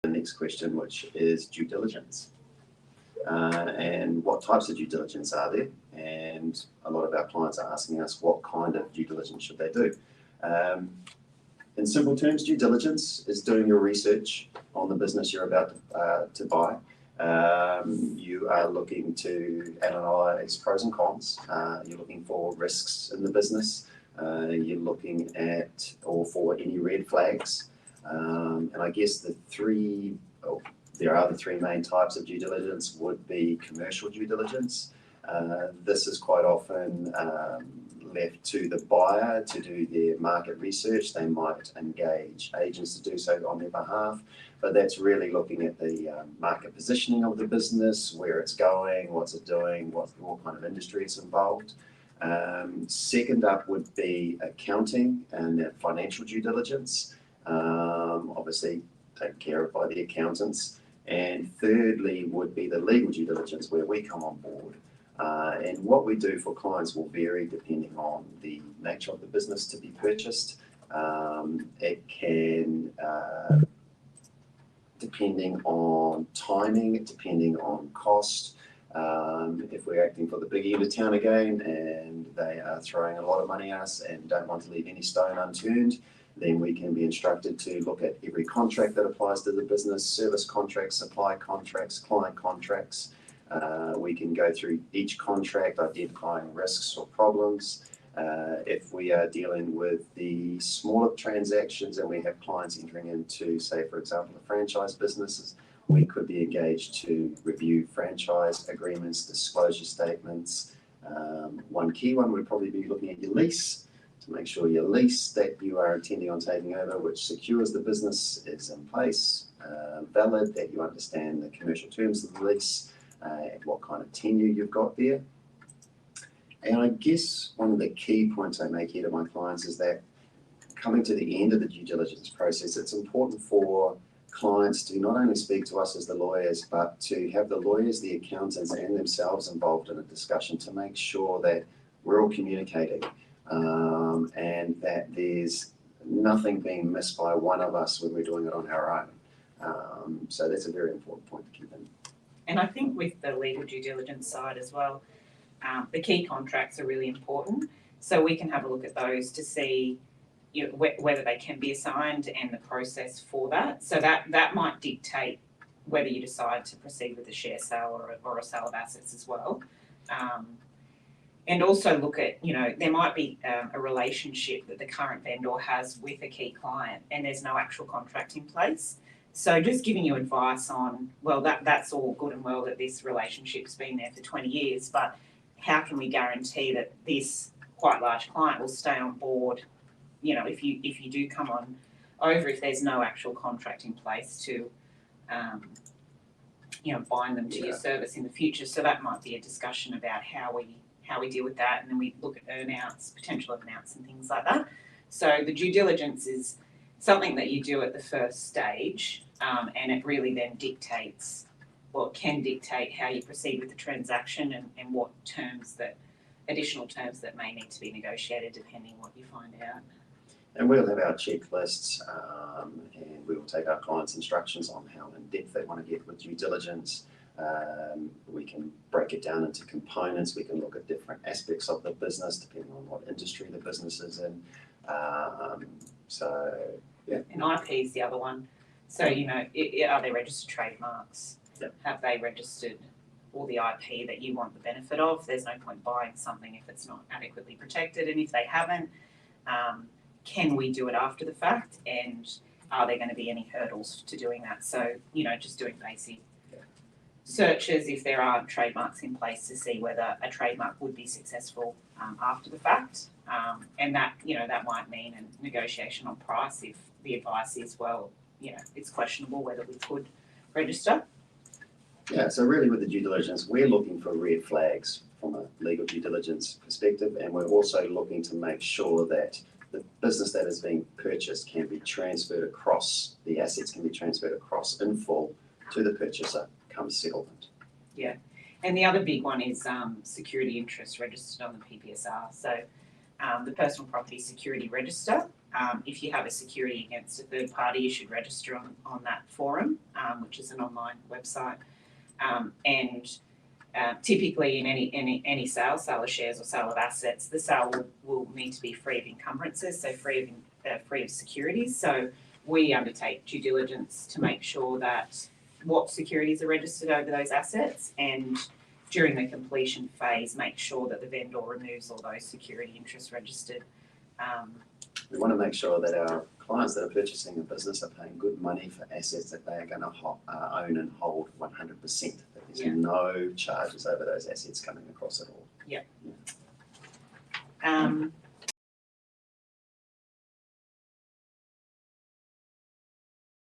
the next question, which is due diligence. And what types of due diligence are there? And a lot of our clients are asking us what kind of due diligence should they do. In simple terms, due diligence is doing your research on the business you're about to buy. You are looking to analyse pros and cons. You're looking for risks in the business. You're looking at or for any red flags. And I guess there are the three main types of due diligence would be commercial due diligence. This is quite often left to the buyer to do their market research. They might engage agents to do so on their behalf, but that's really looking at the market positioning of the business, where it's going, what's it doing, what kind of industry it's involved. Second up would be accounting and financial due diligence, obviously taken care of by the accountants. And thirdly would be the legal due diligence, where we come on board. And what we do for clients will vary depending on the nature of the business to be purchased. It can, depending on timing, depending on cost. If we're acting for the big end of town again and they are throwing a lot of money at us and don't want to leave any stone unturned, then we can be instructed to look at every contract that applies to the business, service contracts, supply contracts, client contracts. We can go through each contract, identifying risks or problems. If we are dealing with the smaller transactions and we have clients entering into, say, for example, the franchise businesses, we could be engaged to review franchise agreements, disclosure statements. One key one would probably be looking at your lease, to make sure your lease that you are intending on taking over, which secures the business, is in place, valid, that you understand the commercial terms of the lease, and what kind of tenure you've got there. And I guess one of the key points I make here to my clients is that coming to the end of the due diligence process, it's important for clients to not only speak to us as the lawyers, but to have the lawyers, the accountants, and themselves involved in a discussion to make sure that we're all communicating. And that there's nothing being missed by one of us when we're doing it on our own. So that's a very important point to keep in. And I think with the legal due diligence side as well, the key contracts are really important. So we can have a look at those to see whether they can be assigned and the process for that. So that might dictate whether you decide to proceed with a share sale or a sale of assets as well. And also look at, there might be a relationship that the current vendor has with a key client and there's no actual contract in place. So just giving you advice on, well, that's all good and well that this relationship's been there for 20 years, but how can we guarantee that this quite large client will stay on board, if you do come on over, if there's no actual contract in place to, bind them to your service in the future. So that might be a discussion about how we deal with that, and then we look at earn-outs, potential earn-outs and things like that. So the due diligence is something that you do at the first stage, and it really then can dictate how you proceed with the transaction and what additional terms that may need to be negotiated depending what you find out. And we'll have our checklists, and we will take our clients' instructions on how in depth they want to get with due diligence. We can break it down into components. We can look at different aspects of the business depending on what industry the business is in. And IP is the other one. So, are they registered trademarks? Yep. Have they registered all the IP that you want the benefit of? There's no point buying something if it's not adequately protected. And if they haven't, can we do it after the fact? And are there going to be any hurdles to doing that? So, just doing basic searches if there aren't trademarks in place to see whether a trademark would be successful after the fact. And that might mean a negotiation on price if the advice is, well, it's questionable whether we could register. Yeah, so really with the due diligence, we're looking for red flags from a legal due diligence perspective, and we're also looking to make sure that the business that is being purchased can be transferred across, the assets can be transferred across in full to the purchaser come settlement. Yeah, and the other big one is security interest registered on the PPSR. So the Personal Property Security Register, if you have a security against a third party, you should register on that forum. which is an online website. And typically in any sale of shares or sale of assets, the sale will need to be free of encumbrances, so free of securities. So we undertake due diligence to make sure that what securities are registered over those assets, and during the completion phase, make sure that the vendor removes all those security interests registered. We want to make sure that our clients that are purchasing a business are paying good money for assets that they are going to own and hold 100%. That there's no charges over those assets coming across at all.